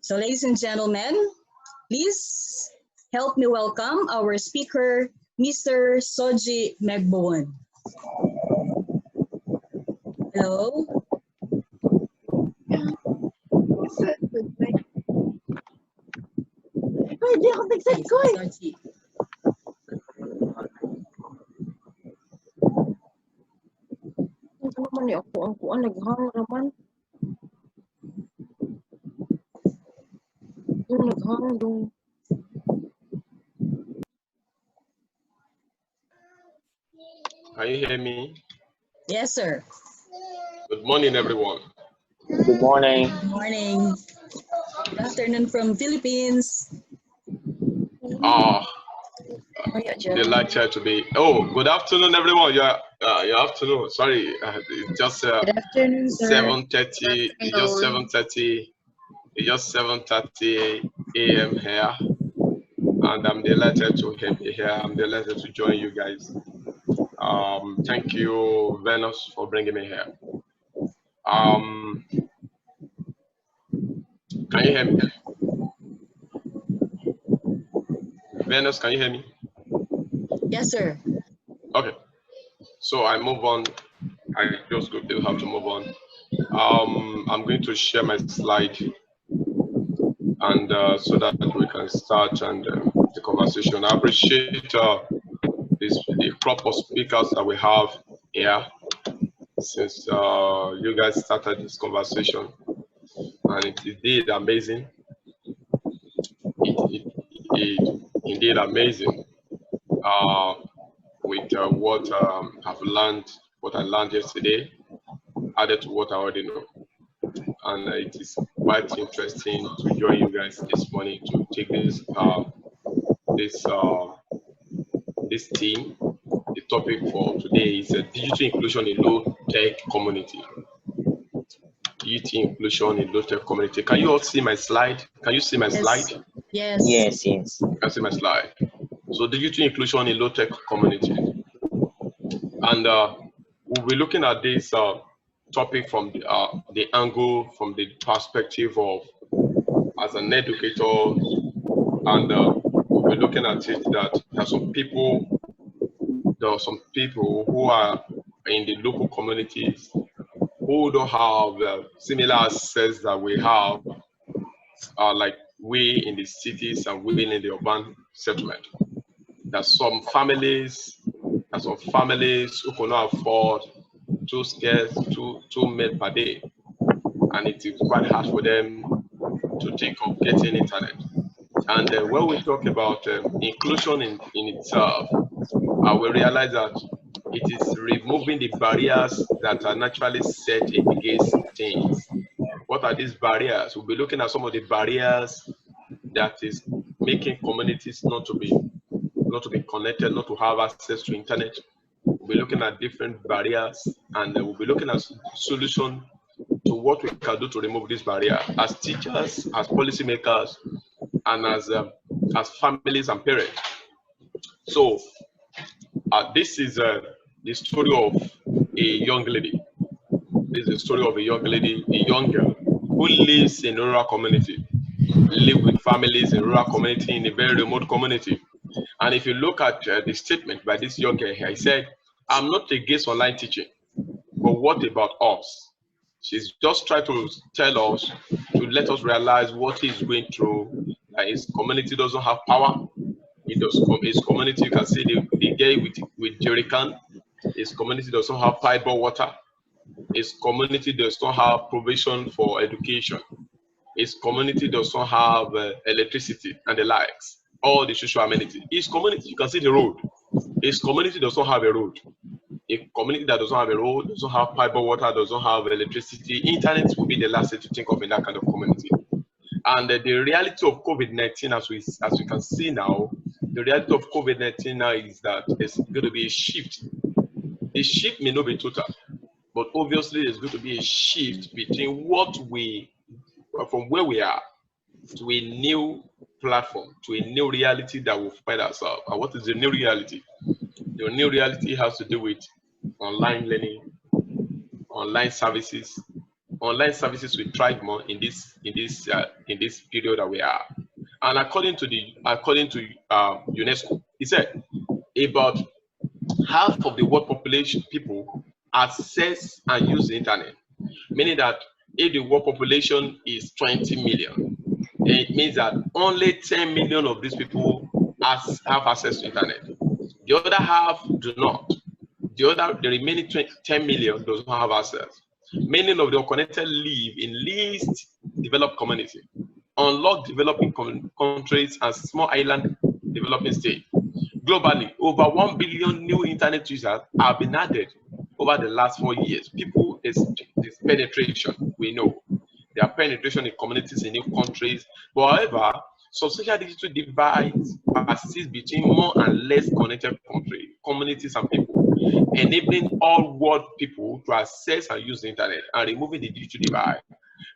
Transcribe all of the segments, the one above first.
So ladies and gentlemen, please help me welcome our speaker, Mr. Soji Megbowon. Hello. Ay, di ako nag-set ko eh. Soji. Ano naman eh, ako ang kuan, naghang naman. Yung naghang dong. Can you hear me? Yes, sir. Good morning, everyone. Good morning. Good morning. Good afternoon from Philippines. Delighted to be. Oh, good afternoon, everyone. Yeah, your afternoon. Sorry, it's just Good afternoon, sir. 7:30. It's just 7:30. It's just 7:30 a.m. here, and I'm delighted to be here. I'm delighted to join you guys. Thank you, Venus, for bringing me here. Can you hear me? Venus, can you hear me? Yes, sir. Okay. So I move on. I just quickly have to move on. I'm going to share my slide, and so that we can start and the conversation. I appreciate the crop of speakers that we have here since you guys started this conversation, and it's indeed amazing. It indeed amazing with what I've learned, what I learned yesterday, added to what I already know. And it is quite interesting to join you guys this morning to take this this theme. The topic for today is digital inclusion in low-tech community. Digital inclusion in low-tech community. Can you all see my slide? Can you see my slide? Yes. Yes, yes. You can see my slide. So digital inclusion in low-tech community. And we'll be looking at this topic from the angle, from the perspective of as an educator, and we'll be looking at it that there are some people who are in the local communities who don't have similar access that we have, like we in the cities and we in the urban settlement. There's some families who cannot afford two meals per day, and it is quite hard for them to think of getting internet. And when we talk about inclusion in itself, we realize that it is removing the barriers that are naturally set against things. What are these barriers? We'll be looking at some of the barriers that is making communities not to be connected, not to have access to internet. We'll be looking at different barriers, and we'll be looking at solution to what we can do to remove this barrier as teachers, as policymakers, and as families and parents. So this is the story of a young lady. This is the story of a young lady, a young girl who lives in a rural community, live with families in a rural community, in a very remote community. And if you look at the statement by this young girl here, he said, "I'm not against online teaching, but what about us?" She's just trying to tell us, to let us realize what he's going through, that his community doesn't have power. His community, you can see the girl with jerrycan. His community does not have piped water. His community does not have provision for education. His community does not have electricity and the likes, all the social amenities. His community, you can see the road. His community does not have a road. A community that does not have a road, does not have piped water, does not have electricity, internet will be the last thing to think of in that kind of community. And the reality of COVID-19, as we can see now, the reality of COVID-19 now is that there's going to be a shift. The shift may not be total, but obviously there's going to be a shift between from where we are to a new platform, to a new reality that we'll find ourselves. And what is the new reality? The new reality has to do with online learning, online services, online services will thrive more in this period that we are. And according to UNESCO, he said about half of the world population people access and use the internet, meaning that if the world population is 20 million, it means that only 10 million of these people have access to internet. The other half do not. The remaining 10 million does not have access. Many of the unconnected live in least developed communities, unlocked developing countries, and small island developing states. Globally, over 1 billion new internet users have been added over the last 4 years. People, this penetration, we know. There are penetration in communities in new countries. But however, some social digital divides persist between more and less connected communities and people, enabling all world people to access and use the internet, and removing the digital divide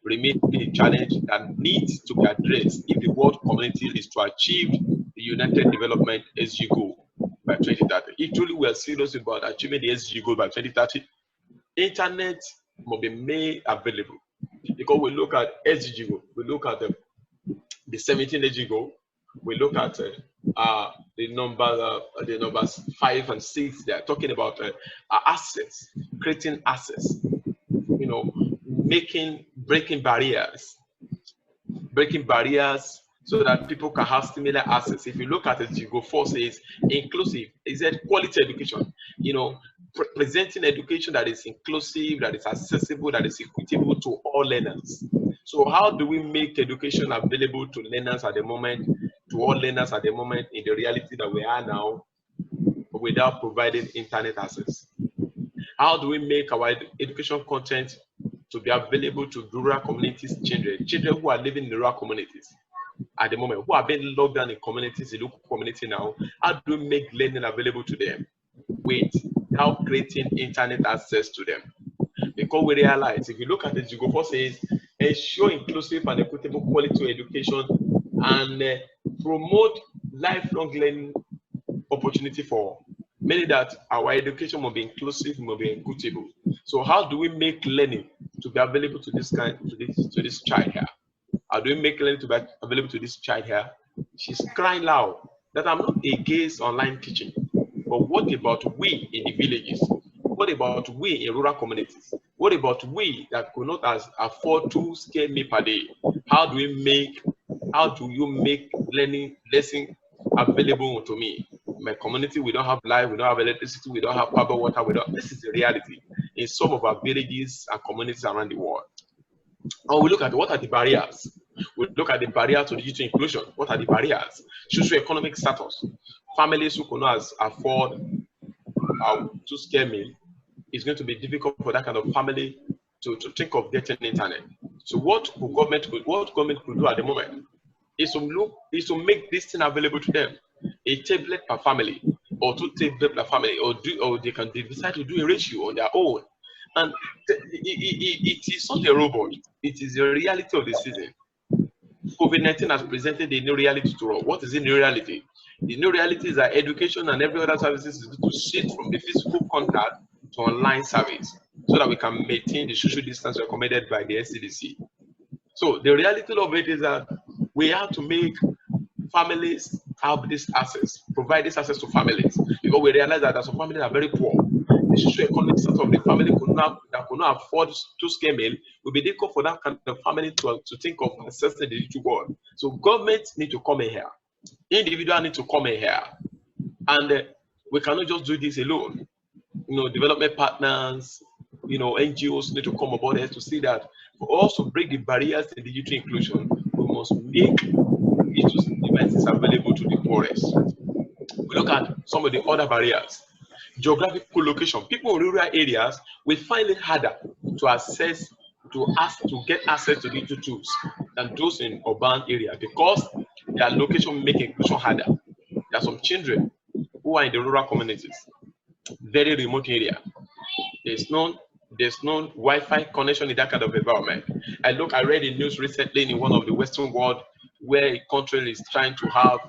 remains a challenge that needs to be addressed if the world community is to achieve the United Development SDG goal by 2030. If truly we are serious about achieving the SDG goal by 2030, internet must be made available. Because we look at SDG goal, we look at the 17 SDG goal, we look at the numbers 5 and 6. They are talking about assets, creating assets, breaking barriers so that people can have similar access. If you look at it, you go 4 says inclusive. It said quality education. Presenting education that is inclusive, that is accessible, that is equitable to all learners. So how do we make education available to learners at the moment, to all learners at the moment in the reality that we are now, without providing internet access? How do we make our education content to be available to rural communities, children who are living in rural communities at the moment, who are being locked down in communities, in local community now? How do we make learning available to them without creating internet access to them? Because we realize, if you look at it, Jigopo says, ensure inclusive and equitable quality education and promote lifelong learning opportunity for many, that our education must be inclusive, must be equitable. So how do we make learning to be available to this child here? How do we make learning to be available to this child here? She's crying loud that I'm not against online teaching, but what about we in the villages? What about we in rural communities? What about we that could not afford 2 square meals per day? How do you make lesson available to me? In my community, we don't have light, we don't have electricity, we don't have power, water. This is the reality in some of our villages and communities around the world. And we look at what are the barriers. We look at the barrier to digital inclusion. What are the barriers? Socioeconomic status. Families who cannot afford 2 square meals, it's going to be difficult for that kind of family to think of getting internet. So what government could do at the moment is to make this thing available to them. A tablet per family, or 2 tablets per family, or they can decide to do a ratio on their own. And it is not a robot. It is the reality of the season. COVID-19 has presented a new reality to us. What is the new reality? The new reality is that education and every other services is going to shift from the physical contact to online service, so that we can maintain the social distance recommended by the SCDC. So the reality of it is that we have to make families have this access, provide this access to families, because we realize that some families are very poor. The socio-economic status of the family could not afford 2 square meals. It will be difficult for that kind of family to think of accessing the digital world. So governments need to come in here. Individuals need to come in here. And we cannot just do this alone. Development partners, NGOs need to come aboard here to see that for us to break the barriers in digital inclusion, we must make digital devices available to the poorest. We look at some of the other barriers. Geographical location. People in rural areas will find it harder to get access to digital tools than those in urban areas, because their location makes inclusion harder. There are some children who are in the rural communities, very remote area. There's no Wi-Fi connection in that kind of environment. I read the news recently in one of the Western world where a country is trying to have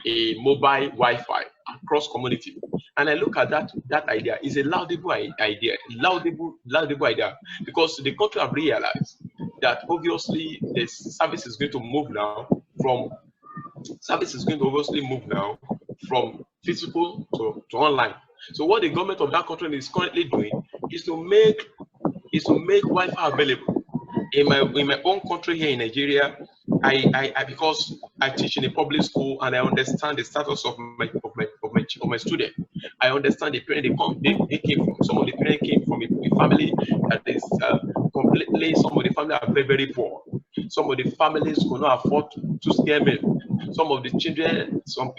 a mobile Wi-Fi across community. And I look at that idea is a laudable idea, laudable idea, because the country have realized that obviously the service is going to move now from physical to online. So what the government of that country is currently doing is to make Wi-Fi available. In my own country here in Nigeria, I because I teach in a public school and I understand the status of my student. I understand the parent they came from. Some of the parents came from a family that is completely. Some of the family are very, very poor. Some of the families could not afford to scare me. Some of the children, some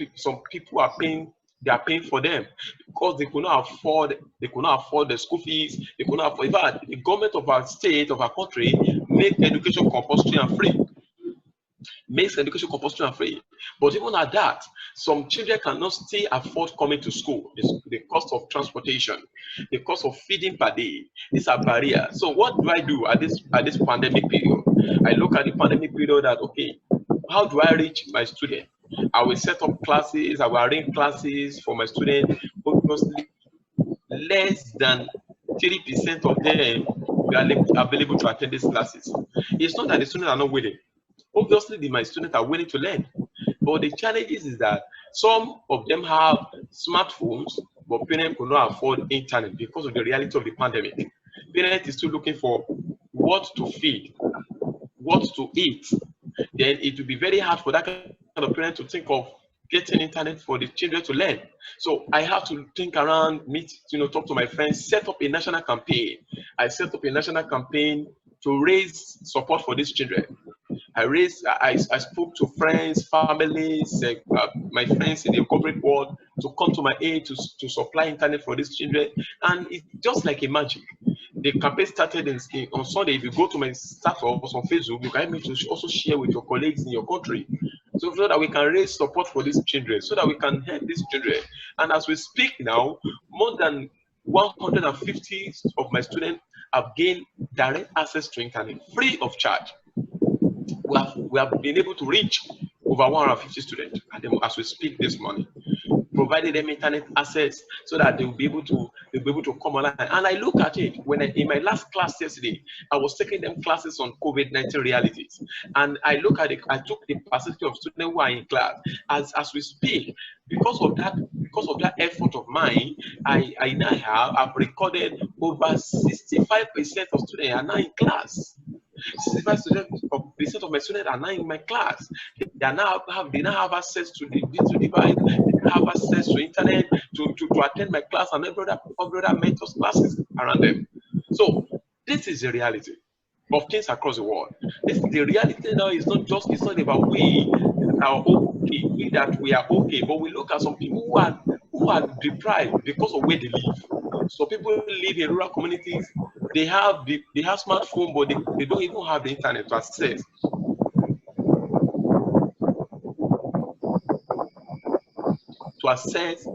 people are paying. They are paying for them because they could not afford. They could not afford the school fees. They could not afford. In fact, the government of our state, of our country, make education compulsory and free. Makes education compulsory and free. But even at that, some children cannot still afford coming to school. The cost of transportation, the cost of feeding per day, these are barriers. So what do I do at this pandemic period? I look at the pandemic period that, okay, how do I reach my student? I will set up classes, I will arrange classes for my students, but mostly less than 3% of them will be available to attend these classes. It's not that the students are not willing. Obviously, my students are willing to learn. But the challenge is that some of them have smartphones, but parents could not afford internet because of the reality of the pandemic. Parents is still looking for what to feed, what to eat. Then it will be very hard for that kind of parent to think of getting internet for the children to learn. So I have to think around, meet, talk to my friends, set up a national campaign. I set up a national campaign to raise support for these children. I spoke to friends, families, my friends in the corporate world to come to my aid to supply internet for these children. And it's just like a magic. The campaign started on Sunday. If you go to my status on Facebook, you can help me to also share with your colleagues in your country, so that we can raise support for these children, so that we can help these children. And as we speak now, more than 150 of my students have gained direct access to internet free of charge. We have been able to reach over 150 students as we speak this morning, providing them internet access so that they will be able to come online. And I look at it in my last class yesterday, I was taking them classes on COVID-19 realities, and I look at it. I took the percentage of students who are in class as we speak. Because of that effort of mine, I now have recorded over 65% of students are now in class. 65% of my students are now in my class. They now have access to the digital device. They have access to internet to attend my class and every other mentors classes around them. So this is the reality of things across the world. The reality now is it's not about we are okay, that we are okay, but we look at some people who are deprived because of where they live. So people live in rural communities. They have smartphone, but they don't even have the internet to access.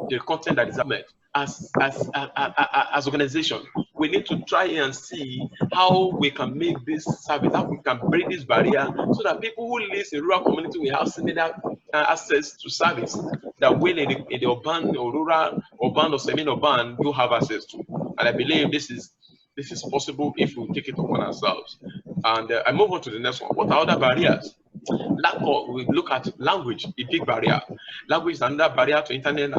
The content that is met. As organization, we need to try and see how we can make this service, how we can break this barrier, so that people who live in rural community will have similar access to service that will in the urban or rural, urban or semi-urban do have access to. And I believe this is possible if we take it upon ourselves. And I move on to the next one. What are other barriers? We look at language, a big barrier. Language is another barrier to internet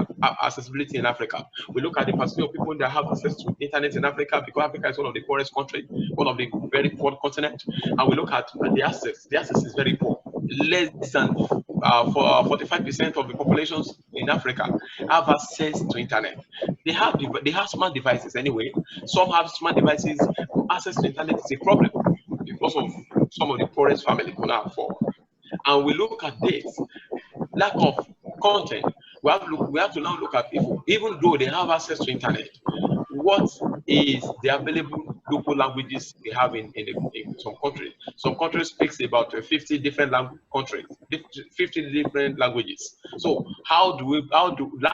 accessibility in Africa. We look at the percentage of people that have access to internet in Africa, because Africa is one of the poorest countries, one of the very poor continents. And we look at the access. The access is very poor. Less than 45% of the populations in Africa have access to internet. They have smart devices anyway. Some have smart devices. Access to internet is a problem because of some of the poorest families who cannot afford. And we look at this lack of content. We have to now look at people, even though they have access to internet, what is the available local languages they have in some countries. Some countries speaks about 50 different countries, 50 different languages. So how do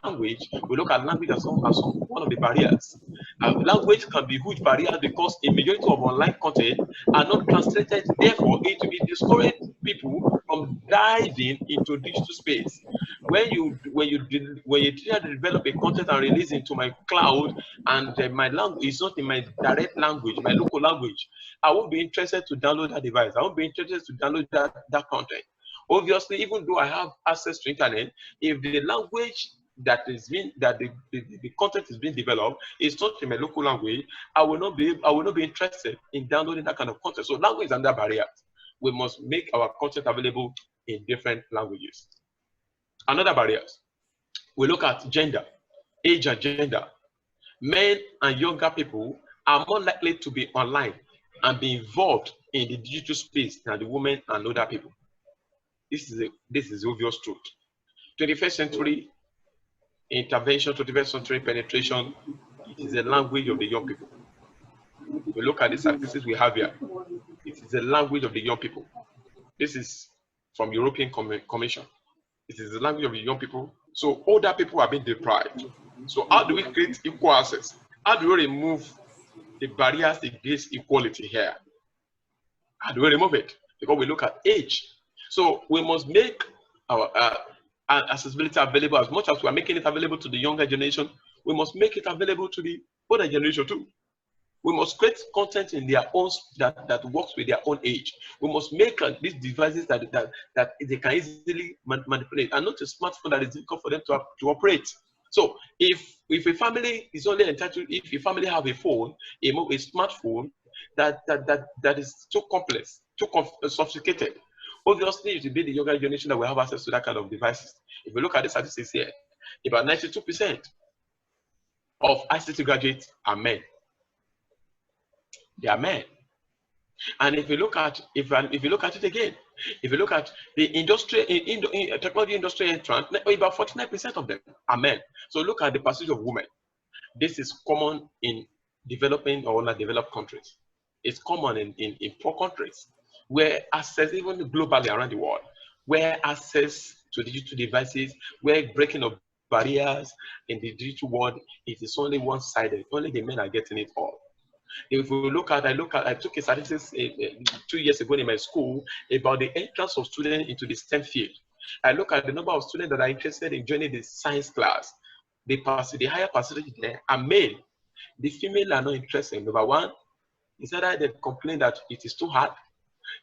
language? We look at language as one of the barriers. Language can be a huge barrier because a majority of online content are not translated. Therefore, it will discourage people from diving into digital space. when you try to develop a content and release into my cloud, and my language is not in my direct language, my local language, I won't be interested to download that device. I won't be interested to download that content. Obviously, even though I have access to internet, if the language that is being the content is being developed is not in my local language, I will not be interested in downloading that kind of content. So language is another barrier. We must make our content available in different languages. Another barriers. We look at gender, age and gender. Men and younger people are more likely to be online and be involved in the digital space than the women and older people. This is obvious truth. 21st century intervention, 21st century penetration, it is the language of the young people. We look at the statistics we have here. It is the language of the young people. This is from European Commission. It is the language of the young people. So older people are being deprived. So how do we create equal access? How do we remove the barriers against equality here? How do we remove it? Because we look at age. So we must make our accessibility available. As much as we are making it available to the younger generation, we must make it available to the older generation too. We must create content in their own that works with their own age. We must make these devices that they can easily manipulate, and not a smartphone that is difficult for them to operate. So if a family is only entitled, if a family have a phone, a smartphone that is too complex, too sophisticated, obviously it will be the younger generation that will have access to that kind of devices. If we look at the statistics here, about 92% of ICT graduates are men. They are men. And if you look at it again, if you look at the industry technology industry entrant, about 49% of them are men. So look at the percentage of women. This is common in developing or underdeveloped countries. It's common in poor countries where access, even globally around the world, where access to digital devices, where breaking of barriers in the digital world, it is only one-sided. Only the men are getting it all. If we look at, I took a statistics 2 years ago in my school about the entrance of students into the STEM field. I look at the number of students that are interested in joining the science class. The higher percentage there are male. The female are not interested. Number one, is either they complain that it is too hard.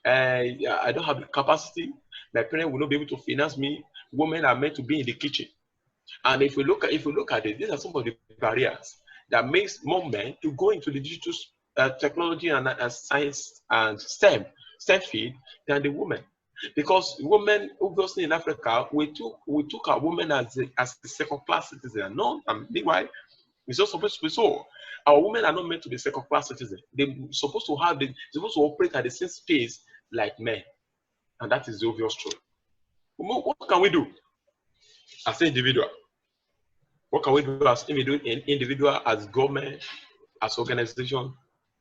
I don't have the capacity. My parents will not be able to finance me. Women are meant to be in the kitchen. And if we look at it, these are some of the barriers that makes more men to go into the digital technology and science and STEM field than the women. Because women, obviously in Africa, we took our women as a second-class citizen. No, meanwhile, it's not supposed to be so. Our women are not meant to be second-class citizens. They're supposed to operate at the same space like men. And that is the obvious truth. What can we do as an individual? What can we do as individual, as government, as organization,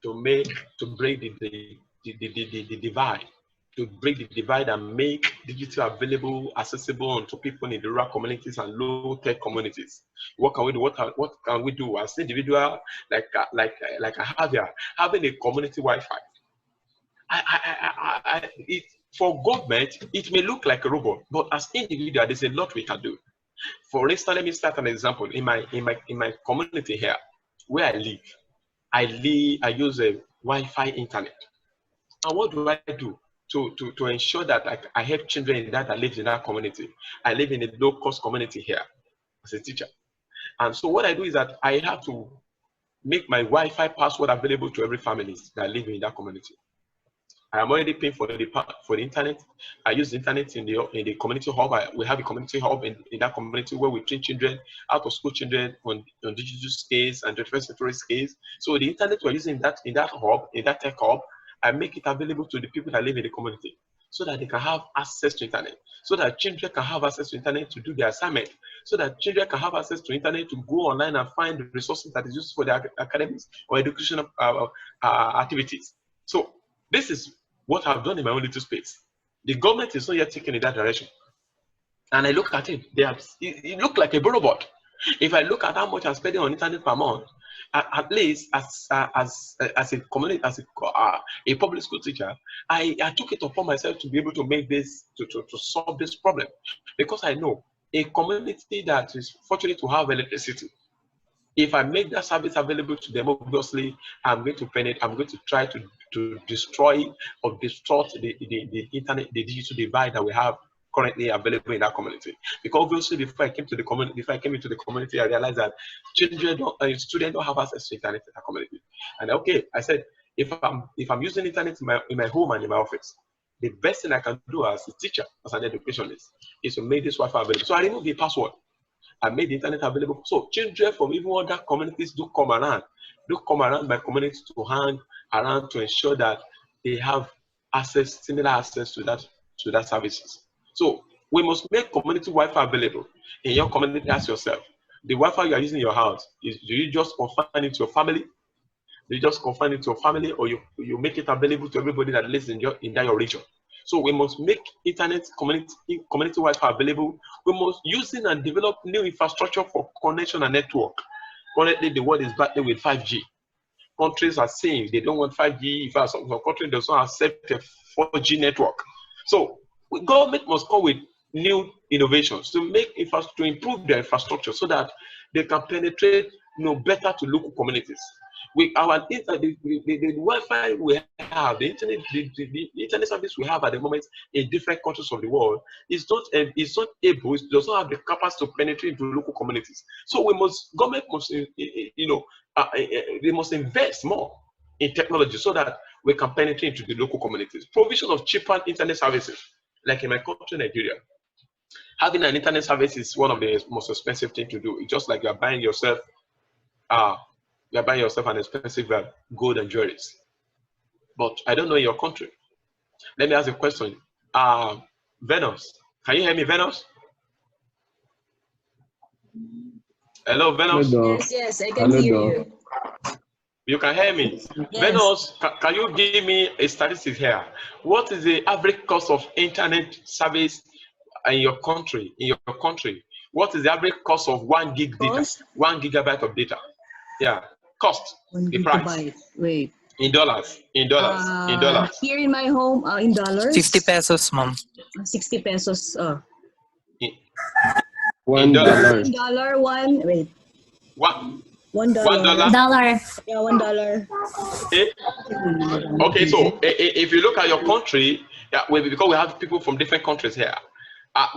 to break the divide, to break the divide and make digital available, accessible to people in the rural communities and low-tech communities? What can we do? What can we do as individual, like I have here, having a community Wi-Fi? For government, it may look like a robot, but as individual, there's a lot we can do. For instance, let me start an example. In my community here, where I use a Wi-Fi internet. And what do I do to ensure that I help children that live in that community? I live in a low-cost community here as a teacher. And so what I do is that I have to make my Wi-Fi password available to every family that live in that community. I am already paying for the internet. I use the internet in the community hub. We have a community hub in that community where we train children, out of school children on digital skills and 21st century skills. So the internet we're using in that hub, in that tech hub, I make it available to the people that live in the community so that they can have access to internet, so that children can have access to internet to do their assignment, so that children can have access to internet to go online and find the resources that is used for their academics or educational activities. So this is what I've done in my own little space. The government is not yet taking in that direction. And I look at it, it look like a robot. If I look at how much I'm spending on internet per month, at least as a community, as a public school teacher, I took it upon myself to be able to make this, to solve this problem. Because I know a community that is fortunate to have electricity, if I make that service available to them, obviously, I'm going to penetrate, I'm going to try to destroy or distort the internet, the digital divide that we have currently available in that community. Because obviously, before I came into the community, I realized that students don't have access to internet in that community. And okay, I said, if I'm using internet in my home and in my office, the best thing I can do as a teacher, as an educationist, is to make this Wi-Fi available. So I removed the password. I made the internet available. So children from even other communities do come around my community to hang around to ensure that they have access, similar access to that services. So we must make community Wi-Fi available in your community. Ask yourself, the Wi-Fi you are using in your house, do you just confine it to your family? Do you just confine it to your family, or you make it available to everybody that lives in that region? So we must make internet community Wi-Fi available. We must use it and develop new infrastructure for connection and network. Currently, the world is battling with 5G. Countries are saying they don't want 5G. In fact, some countries does not accept a 4G network. So government must come with new innovations to improve their infrastructure so that they can penetrate better to local communities. The Wi-Fi we have, the internet service we have at the moment in different countries of the world is not able, it does not have the capacity to penetrate into local communities. So government must, they must invest more in technology so that we can penetrate into the local communities. Provision of cheaper internet services, like in my country, Nigeria. Having an internet service is one of the most expensive things to do. It's just like you're buying yourself an expensive gold and jewelries. But I don't know in your country. Let me ask you a question. Venus, can you hear me, Venus? Hello, Venus? Yes, I can hear you. You can hear me? Yes. Venus, can you give me a statistic here? What is the average cost of internet service in your country? What is the average cost of 1 gig data? 1 gigabyte of data? Yeah, cost. 1 the price. gigabyte. Wait. In dollars. Here in my home, in dollars. 50 pesos, ma'am. 60 pesos. $1. Wait. What? $1. Dollar. Yeah, $1. Okay, so if you look at your country, because we have people from different countries here,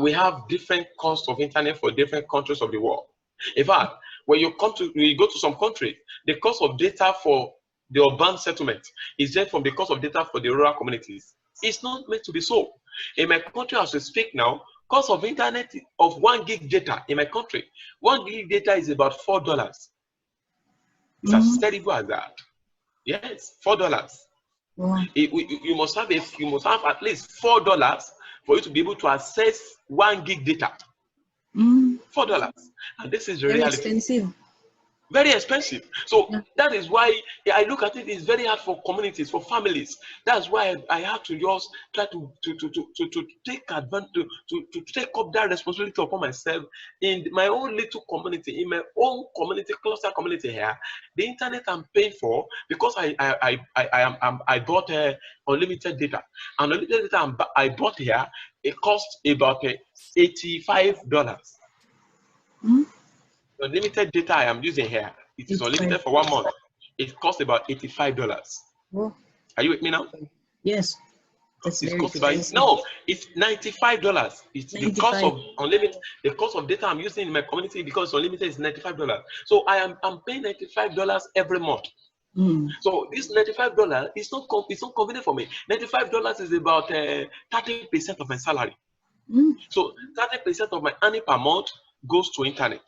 we have different costs of internet for different countries of the world. In fact, when you go to some country, the cost of data for the urban settlement is different from the cost of data for the rural communities. It's not meant to be so. In my country, as we speak now, cost of internet of 1 gig data in my country, 1 gig data is about $4. It's as terrible as that. Yes, $4. Wow. You must have at least $4 for you to be able to access 1 gig data. $4, and this is the Very reality. expensive. Very expensive. So that is why I look at it. It's very hard for communities, for families. That's why I have to just try to take advantage, to take up that responsibility upon myself in my own little community, in my own community, cluster community here. The internet I'm paying for because I bought unlimited data. And unlimited data I bought here, it costs about $85. The unlimited data I am using here, it is unlimited for 1 month. It costs about $85. Oh. Are you with me now? Yes. That's very expensive. No, it's $95. It's the cost of unlimited. The cost of data I'm using in my community because unlimited is $95. So I'm paying $95 every month. So this $95 is not convenient for me. $95 is about 30% of my salary. So 30% of my earning per month goes to internet.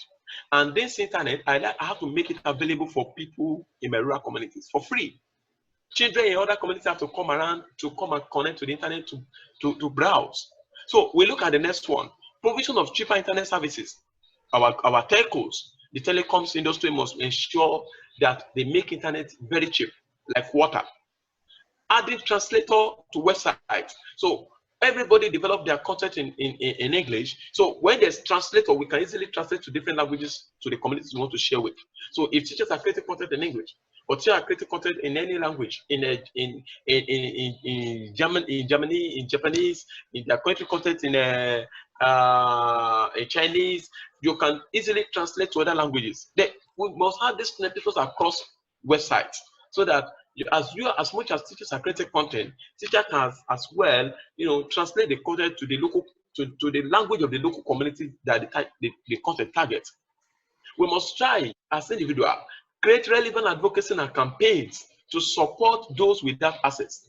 And this internet, I have to make it available for people in my rural communities for free. Children in other communities have to come around to come and connect to the internet to browse. So we look at the next one. Provision of cheaper internet services. Our telcos, the telecoms industry must ensure that they make internet very cheap, like water. Adding translator to websites. So everybody develop their content in English. So when there's translator, we can easily translate to different languages to the communities we want to share with. So if teachers are creating content in English, or share creative content in any language, in Germany, in Japanese, in their country content in Chinese, you can easily translate to other languages. We must have these snippets across websites so that as much as teachers are creating content, teachers can as well, translate the content to the local to the language of the local community that the content targets. We must try as individuals create relevant advocacy and campaigns to support those without access.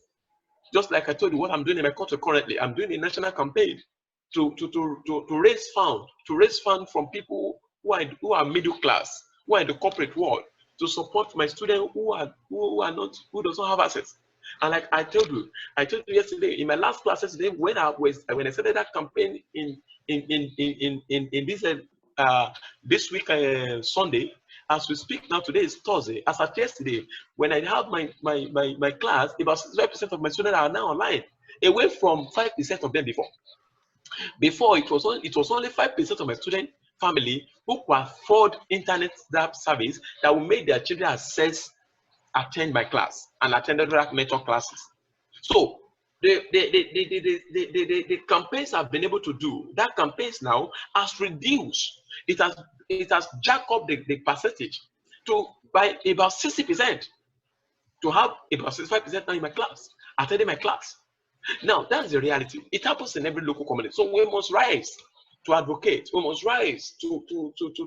Just like I told you, what I'm doing in my country currently, I'm doing a national campaign to raise funds from people who are middle class, who are in the corporate world, to support my students who does not have access. And like I told you yesterday in my last class yesterday, when I started that campaign in this week Sunday, as we speak now, today is Thursday. As at yesterday, when I had my class, about 65% of my students are now online, away from 5% of them before. Before it was only 5% of my student family who could afford internet service that will make their children attend my class and attend other mentor classes. So the campaigns I've been able to do, that campaigns now has reduced. It has jacked up the percentage by about 60%, to have about 65% now in my class, attending my class. Now, that's the reality. It happens in every local community. So we must rise to advocate. We must rise to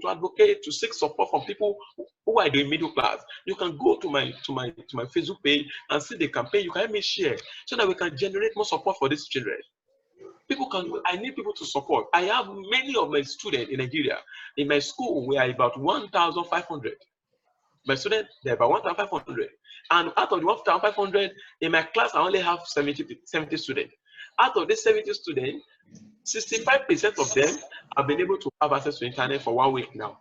advocate, to seek support from people who are doing middle class. You can go to my Facebook page and see the campaign. You can help me share so that we can generate more support for these children. I need people to support. I have many of my students in Nigeria. In my school, we are about 1,500. My students, they're about 1,500. And out of the 1,500, in my class, I only have 70 students. Out of these 70 students, 65% of them have been able to have access to internet for 1 week now.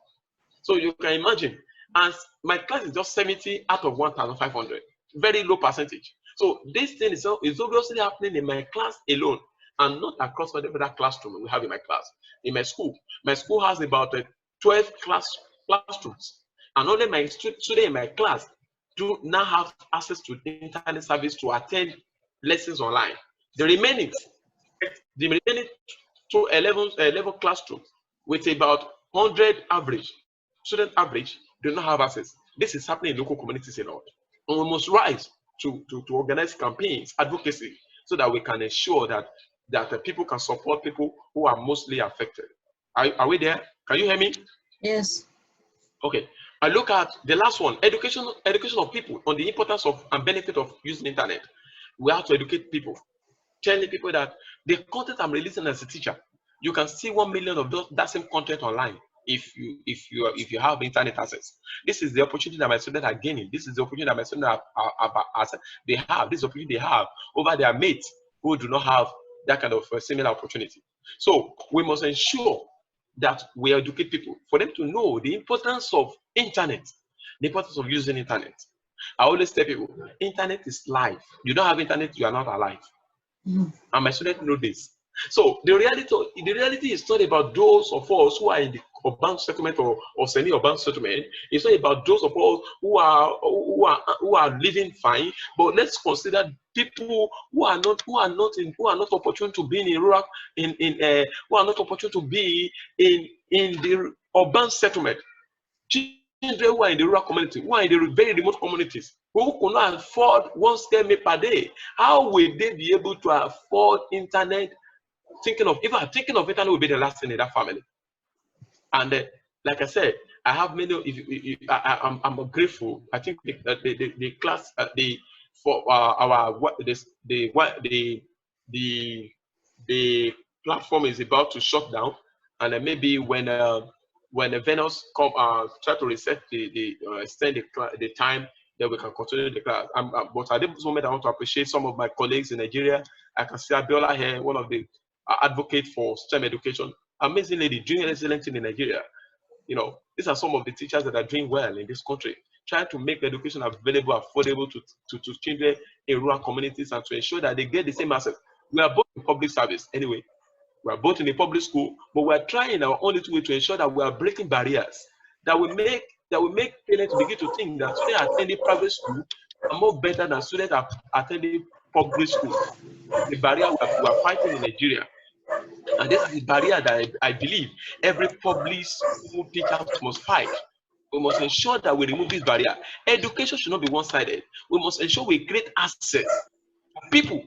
So you can imagine, and my class is just 70 out of 1,500. Very low percentage. So this thing is obviously happening in my class alone, and not across whatever classroom we have in my class. In my school has about 12 classrooms. And only my students in my class do now have access to internet service to attend lessons online. The remaining to 11 classrooms with about 100 student average do not have access. This is happening in local communities a lot. And we must rise to organize campaigns, advocacy, so that we can ensure that people can support people who are mostly affected. Are we there? Can you hear me? Yes. Okay. I look at the last one, education of people on the importance of and benefit of using internet. We have to educate people, telling people that the content I'm releasing as a teacher, you can see 1 million of that same content online if you have internet access. This is the opportunity that my students are gaining. This is the opportunity that my students have. This opportunity they have over their mates who do not have that kind of similar opportunity. So we must ensure that we educate people for them to know the importance of internet, the importance of using internet. I always tell people, internet is life. You don't have internet, you are not alive. And my students know this. So the reality is not about those of us who are in the urban settlement or semi-urban settlement. It's not about those of us who are living fine. But let's consider people who are not opportune to be in rural, who are not opportune to be in the urban settlement. Children who are in the rural community, who are in the very remote communities, who could not afford 1 square meter per day. How will they be able to afford internet? Thinking of internet will be the last thing in that family. And like I said, I have many. I'm grateful. I think the class the platform is about to shut down, and then maybe when the Venus come try to reset extend the time, then we can continue the class. But at this moment, I want to appreciate some of my colleagues in Nigeria. I can see Abiola here, one of the advocates for STEM education. Amazing lady, doing excellent in Nigeria. These are some of the teachers that are doing well in this country, trying to make education available, affordable to children in rural communities, and to ensure that they get the same access. We are both in public service anyway. We are both in a public school, but we are trying our own little way to ensure that we are breaking barriers, that we make that will make parents begin to think that students attending private school are more better than students attending public school. The barrier we are fighting in Nigeria. And this is the barrier that I believe every public school teacher must fight. We must ensure that we remove this barrier. Education should not be one-sided. We must ensure we create access for people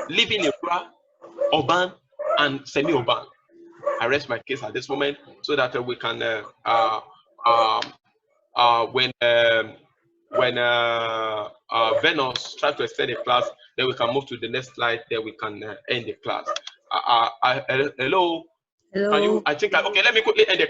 living in rural, urban, and semi-urban. I rest my case at this moment so that we can, when Venus tries to extend the class, then we can move to the next slide. Then we can end the class. Hello. Hello. Can you? I think. Okay. Let me quickly end the